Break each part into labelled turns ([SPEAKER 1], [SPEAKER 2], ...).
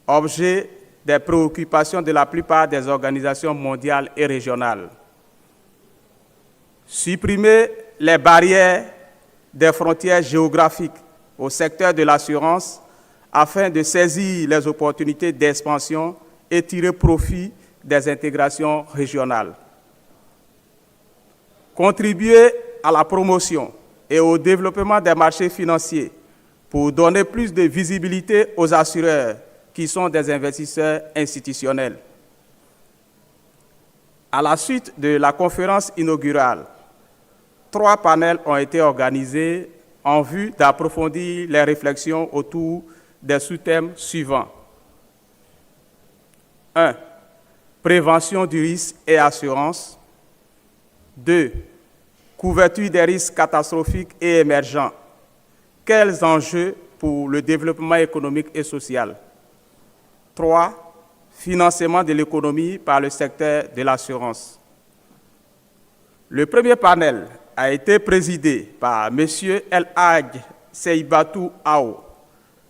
[SPEAKER 1] objet des préoccupations de la plupart des organisations mondiales et régionales. Supprimer les barrières des frontières géographiques au secteur de l'assurance afin de saisir les opportunités d'expansion et tirer profit des intégrations régionales. Contribuer à la promotion et au développement des marchés financiers pour donner plus de visibilité aux assureurs qui sont des investisseurs institutionnels. À la suite de la conférence inaugurale, 3 panels ont été organisés en vue d'approfondir les réflexions autour des sous-thèmes suivants. 1. Prévention du risque et assurance. 2. Couverture des risques catastrophiques et émergents. Quels enjeux pour le développement économique et social? 3. Financement de l'économie par le secteur de l'assurance. Le premier panel a été présidé par M. El Hadj Seibatou Ao,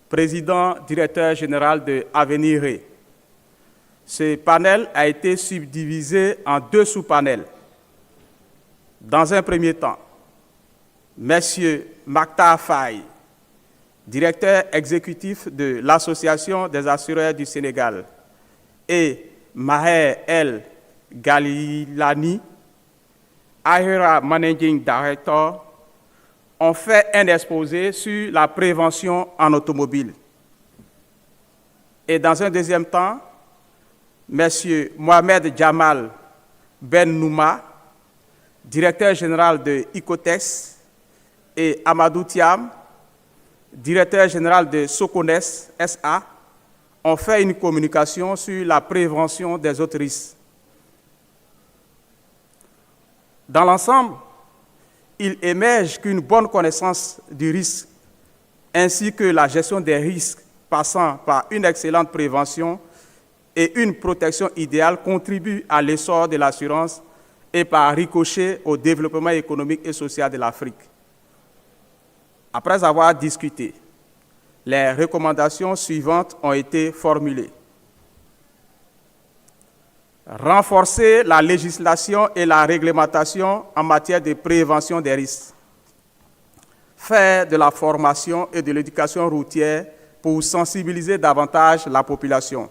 [SPEAKER 1] président directeur général de Avenir Re. Ce panel a été subdivisé en 2 sous-panels. Dans un premier temps, M. Mactar Faye, directeur exécutif de l'Association des assureurs du Sénégal, et Maher El Galilani, AHERA Managing Director, ont fait un exposé sur la prévention en automobile. Et dans un deuxième temps, M. Mohamed Jamal Ben Nouma, directeur général de Icotex, et Amadou Thiam, directeur général de Socones SA, ont fait une communication sur la prévention des autres risques. Dans l'ensemble, il émerge qu'une bonne connaissance du risque ainsi que la gestion des risques passant par une excellente prévention et une protection idéale contribuent à l'essor de l'assurance et par ricochet au développement économique et social de l'Afrique. Après avoir discuté, les recommandations suivantes ont été formulées. Renforcer la législation et la réglementation en matière de prévention des risques. Faire de la formation et de l'éducation routière pour sensibiliser davantage la population.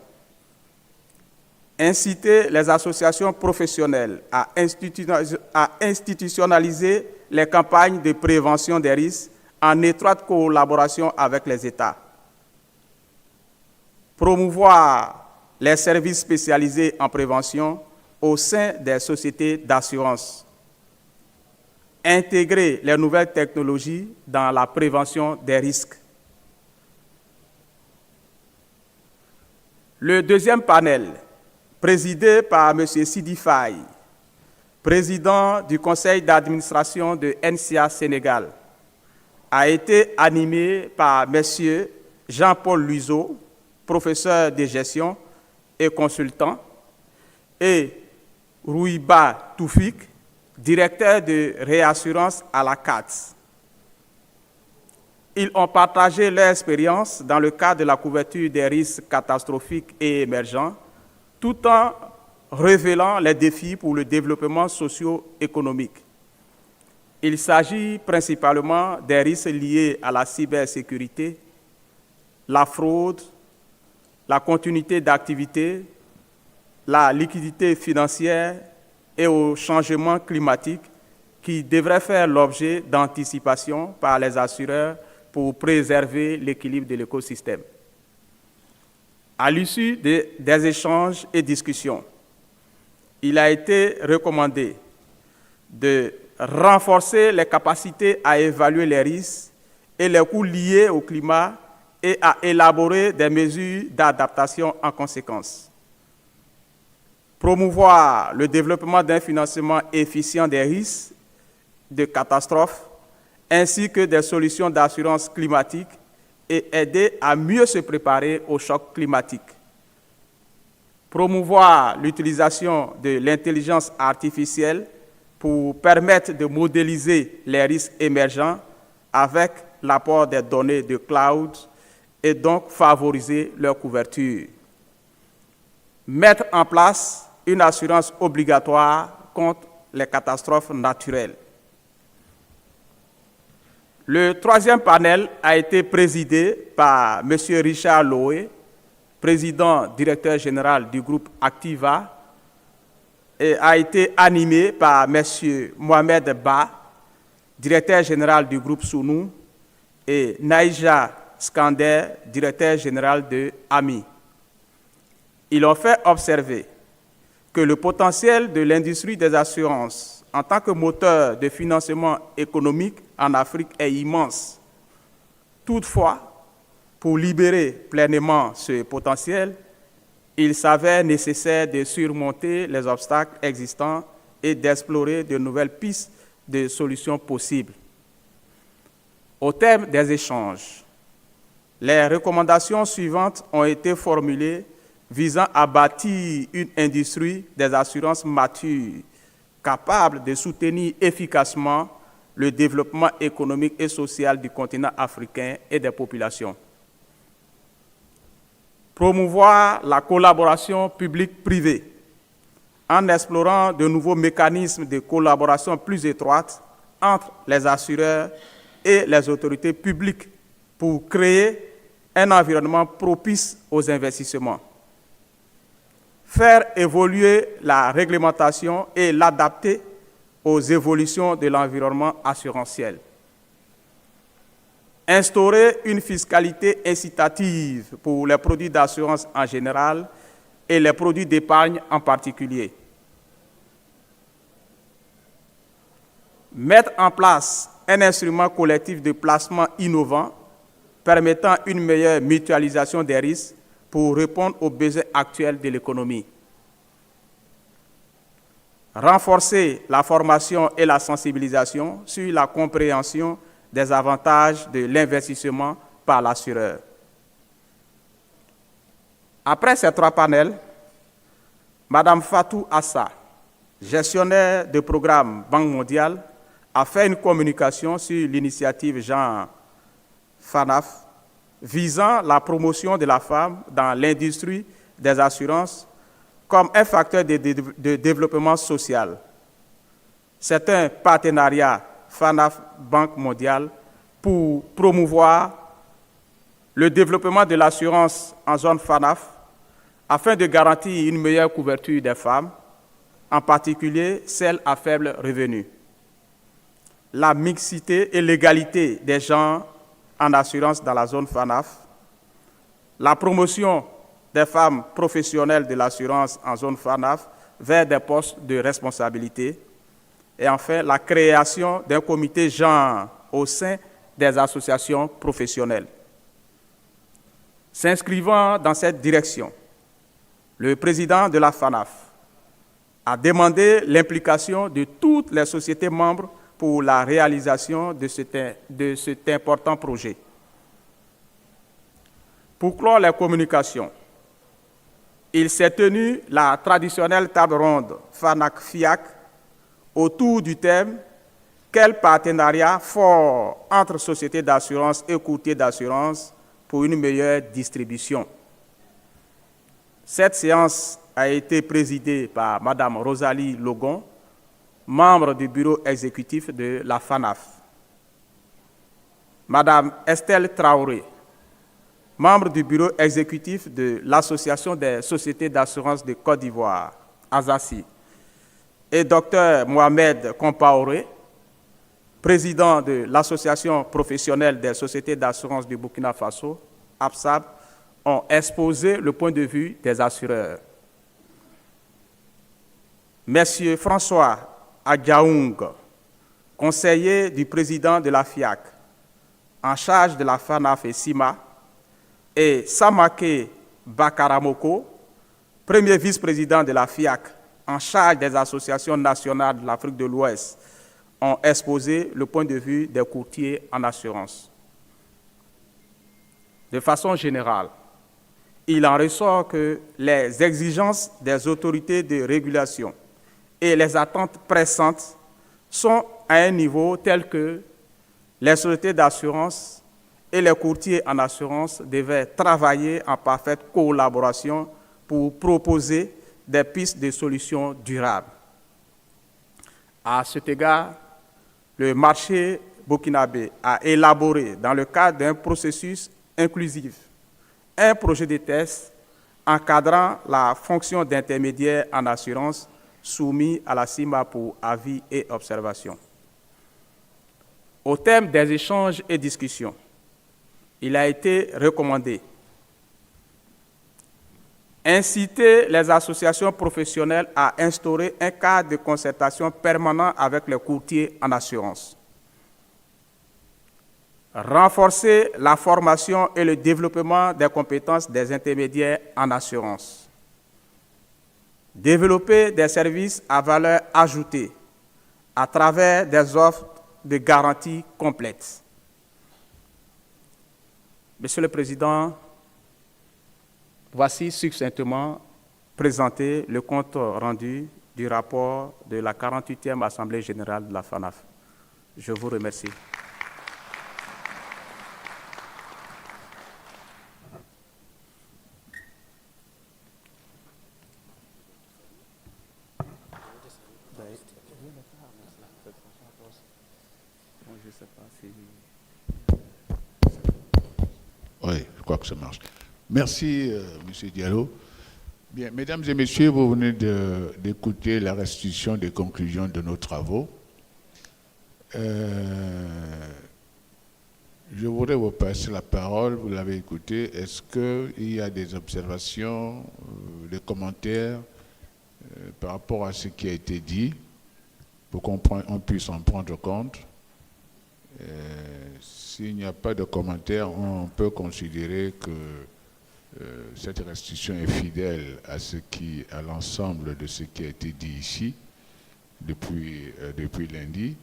[SPEAKER 1] Inciter les associations professionnelles à institutionnaliser les campagnes de prévention des risques en étroite collaboration avec les États. Promouvoir les services spécialisés en prévention au sein des sociétés d'assurance. Intégrer les nouvelles technologies dans la prévention des risques. Le deuxième panel, présidé par M. Sidi Faye, président du conseil d'administration de NCA Sénégal, a été animé par M. Jean-Paul Luiseau, professeur de gestion et consultant, et Rouiba Toufik, directeur de réassurance à la CATS. Ils ont partagé leur expérience dans le cadre de la couverture des risques catastrophiques et émergents, tout en révélant les défis pour le développement socio-économique. Il s'agit principalement des risques liés à la cybersécurité, la fraude, la continuité d'activité, la liquidité financière et au changement climatique qui devraient faire l'objet d'anticipation par les assureurs pour préserver l'équilibre de l'écosystème. À l'issue des échanges et discussions, il a été recommandé de renforcer les capacités à évaluer les risques et les coûts liés au climat et à élaborer des mesures d'adaptation en conséquence. Promouvoir le développement d'un financement efficient des risques de catastrophes ainsi que des solutions d'assurance climatique et aider à mieux se préparer aux chocs climatiques. Promouvoir l'utilisation de l'intelligence artificielle pour permettre de modéliser les risques émergents avec l'apport des données de cloud et donc favoriser leur couverture. mettre en place une assurance obligatoire contre les catastrophes naturelles. Le troisième panel a été présidé par M. Richard Loé, président directeur général du groupe Activa, et a été animé par M. Mohamed Ba, directeur général du groupe Sounou, et Naïja Skander, directeur général de AMI. Ils ont fait observer que le potentiel de l'industrie des assurances en tant que moteur de financement économique en Afrique est immense. Toutefois, pour libérer pleinement ce potentiel, il s'avère nécessaire de surmonter les obstacles existants et d'explorer de nouvelles pistes de solutions possibles. Au terme des échanges, les recommandations suivantes ont été formulées visant à bâtir une industrie des assurances mature, capable de soutenir efficacement le développement économique et social du continent africain et des populations. Promouvoir la collaboration publique-privée en explorant de nouveaux mécanismes de collaboration plus étroites entre les assureurs et les autorités publiques pour créer un environnement propice aux investissements. Faire évoluer la réglementation et l'adapter aux évolutions de l'environnement assurantiel. Instaurer une fiscalité incitative pour les produits d'assurance en général et les produits d'épargne en particulier. Mettre en place un instrument collectif de placement innovant permettant une meilleure mutualisation des risques pour répondre aux besoins actuels de l'économie. Renforcer la formation et la sensibilisation sur la compréhension des avantages de l'investissement par l'assureur. Après ces trois panels, Mme Fatou Assa, gestionnaire de programme Banque mondiale, a fait une communication sur l'initiative Jean FANAF visant la promotion de la femme dans l'industrie des assurances comme un facteur de développement social. C'est un partenariat FANAF Banque mondiale pour promouvoir le développement de l'assurance en zone FANAF afin de garantir une meilleure couverture des femmes, en particulier celles à faible revenu. La mixité et l'égalité des genres en assurance dans la zone FANAF, la promotion des femmes professionnelles de l'assurance en zone FANAF vers des postes de responsabilité, et enfin la création d'un comité genre au sein des associations professionnelles. S'inscrivant dans cette direction, le président de la FANAF a demandé l'implication de toutes les sociétés membres pour la réalisation de cet important projet. Pour clore les communications, il s'est tenu la traditionnelle table ronde FANAC-FIAC autour du thème « Quel partenariat fort entre sociétés d'assurance et courtiers d'assurance pour une meilleure distribution ». Cette séance a été présidée par Mme Rosalie Logon, membre du bureau exécutif de la FANAF. Mme Estelle Traoré, membre du bureau exécutif de l'Association des sociétés d'assurance de Côte d'Ivoire, ASACI, et Dr Mohamed Compaoré, président de l'Association professionnelle des sociétés d'assurance du Burkina Faso, APSAB, ont exposé le point de vue des assureurs. Monsieur François Adjaoung, conseiller du président de la FIAC, en charge de la FANAF et CIMA, et Samake Bakaramoko, premier vice-président de la FIAC, en charge des associations nationales de l'Afrique de l'Ouest, ont exposé le point de vue des courtiers en assurance. De façon générale, il en ressort que les exigences des autorités de régulation et les attentes pressantes sont à un niveau tel que les sociétés d'assurance et les courtiers en assurance devaient travailler en parfaite collaboration pour proposer des pistes de solutions durables. À cet égard, le marché burkinabé a élaboré, dans le cadre d'un processus inclusif, un projet de test encadrant la fonction d'intermédiaire en assurance soumis à la CIMA pour avis et observation. Au terme des échanges et discussions, il a été recommandé inciter les associations professionnelles à instaurer un cadre de concertation permanent avec les courtiers en assurance, renforcer la formation et le développement des compétences des intermédiaires en assurance, développer des services à valeur ajoutée à travers des offres de garantie complètes. Monsieur le Président, voici succinctement présenté le compte rendu du rapport de la 48e Assemblée générale de la FANAF. Je vous remercie.
[SPEAKER 2] Oui, je crois que ça marche. Merci, M. Diallo. Bien, mesdames et messieurs, vous venez d'écouter la restitution des conclusions de nos travaux. Je voudrais vous passer la parole, vous l'avez écouté. Est-ce qu'il y a des observations, des commentaires par rapport à ce qui a été dit pour qu'on puisse en prendre compte? S'il n'y a pas de commentaires, on peut considérer que cette restitution est fidèle à l'ensemble de ce qui a été dit ici depuis lundi.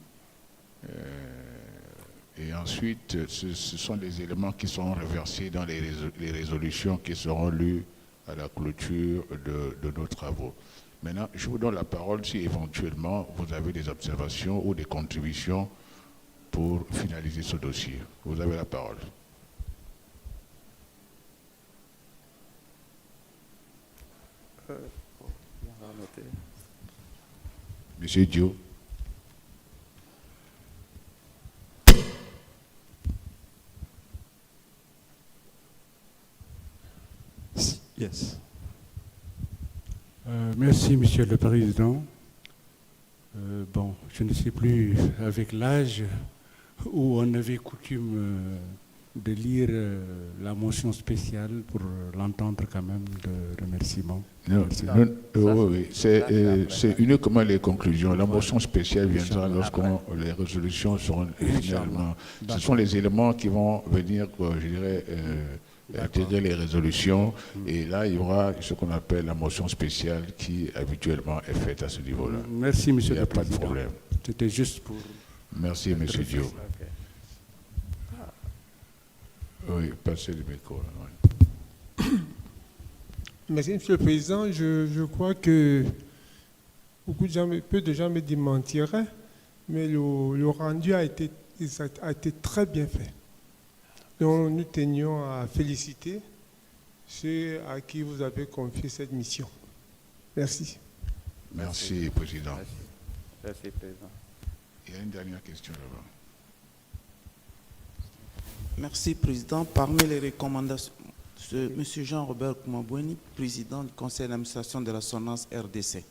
[SPEAKER 2] Et ensuite, ce sont des éléments qui seront reversés dans les résolutions qui seront lues à la clôture de nos travaux. Maintenant, je vous donne la parole si éventuellement vous avez des observations ou des contributions pour finaliser ce dossier. Vous avez la parole. Monsieur Dio.
[SPEAKER 3] Yes. Merci, Monsieur le Président. Bon, je ne sais plus avec l'âge où on avait coutume de lire la motion spéciale pour l'entendre quand même de remerciements.
[SPEAKER 2] Oui, c'est uniquement les conclusions. La motion spéciale viendra lorsque les résolutions seront finalement. Ce sont les éléments qui vont venir, je dirais, intégrer les résolutions. Et là, il y aura ce qu'on appelle la motion spéciale qui habituellement est faite à ce niveau-là.
[SPEAKER 3] Merci, Monsieur le
[SPEAKER 2] Il
[SPEAKER 3] Président.
[SPEAKER 2] n'y a pas de problème.
[SPEAKER 3] C'était juste pour...
[SPEAKER 2] Merci, M. Dio. Oui, passez le micro. Oui.
[SPEAKER 4] Merci, Monsieur le Président. Je crois que peu de gens me démentiraient, mais le rendu a été très bien fait. Donc, nous tenions à féliciter ceux à qui vous avez confié cette mission. Merci.
[SPEAKER 2] Merci, Président.
[SPEAKER 1] Merci, Président.
[SPEAKER 2] Il y a une dernière question là-bas.
[SPEAKER 5] Merci, Président. Parmi les recommandations, M. Jean-Robert Koumaboueni, Président du Conseil d'administration de l'assurance RDC.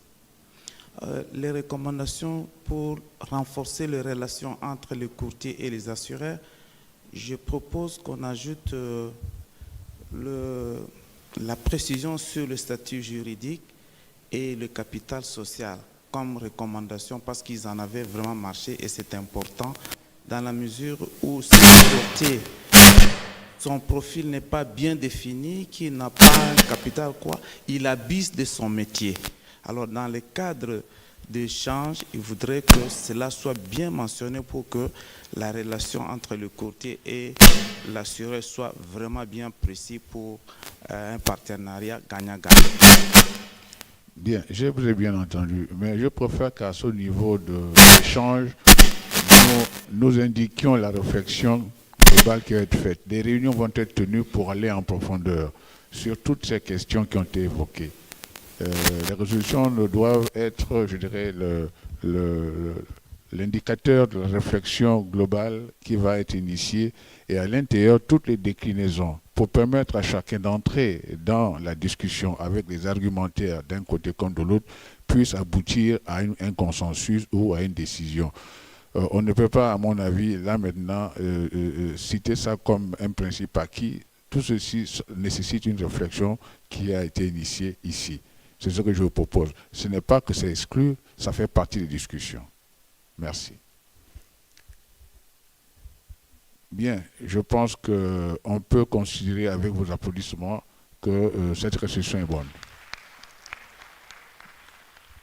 [SPEAKER 5] Les recommandations pour renforcer les relations entre les courtiers et les assureurs, je propose qu'on ajoute la précision sur le statut juridique et le capital social comme recommandation parce qu'ils en avaient vraiment marché et c'est important dans la mesure où si le courtier, son profil n'est pas bien défini, qu'il n'a pas un capital, il abuse de son métier. Alors dans le cadre d'échange, il voudrait que cela soit bien mentionné pour que la relation entre le courtier et l'assureur soit vraiment bien précis pour un partenariat gagnant-gagnant.
[SPEAKER 2] Bien, je vous ai bien entendu, mais je préfère qu'à ce niveau d'échange, nous indiquions la réflexion globale qui va être faite. Des réunions vont être tenues pour aller en profondeur sur toutes ces questions qui ont été évoquées. Les résolutions ne doivent être, je dirais, l'indicateur de la réflexion globale qui va être initiée et à l'intérieur toutes les déclinaisons pour permettre à chacun d'entrer dans la discussion avec des argumentaires d'un côté comme de l'autre puisse aboutir à un consensus ou à une décision. On ne peut pas, à mon avis, là maintenant, citer ça comme un principe acquis. Tout ceci nécessite une réflexion qui a été initiée ici. C'est ce que je vous propose. Ce n'est pas que c'est exclu, ça fait partie des discussions. Merci. Bien, je pense qu'on peut considérer avec vos applaudissements que cette résolution est bonne.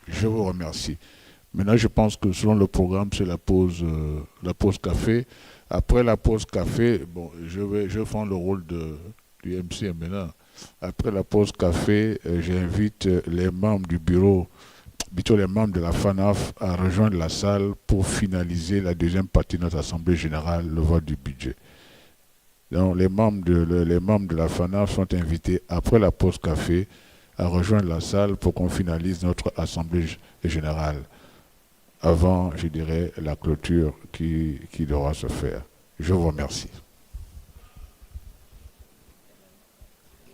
[SPEAKER 2] Je vous remercie. Maintenant, je pense que selon le programme, c'est la pause café. Après la pause café, bon, je vais prendre le rôle du MC maintenant. Après la pause café, j'invite les membres du bureau, plutôt les membres de la FANAF, à rejoindre la salle pour finaliser la deuxième partie de notre Assemblée générale, le vote du budget. Donc, les membres de la FANAF sont invités, après la pause café, à rejoindre la salle pour qu'on finalise notre Assemblée générale, avant, je dirais, la clôture qui devra se faire. Je vous remercie.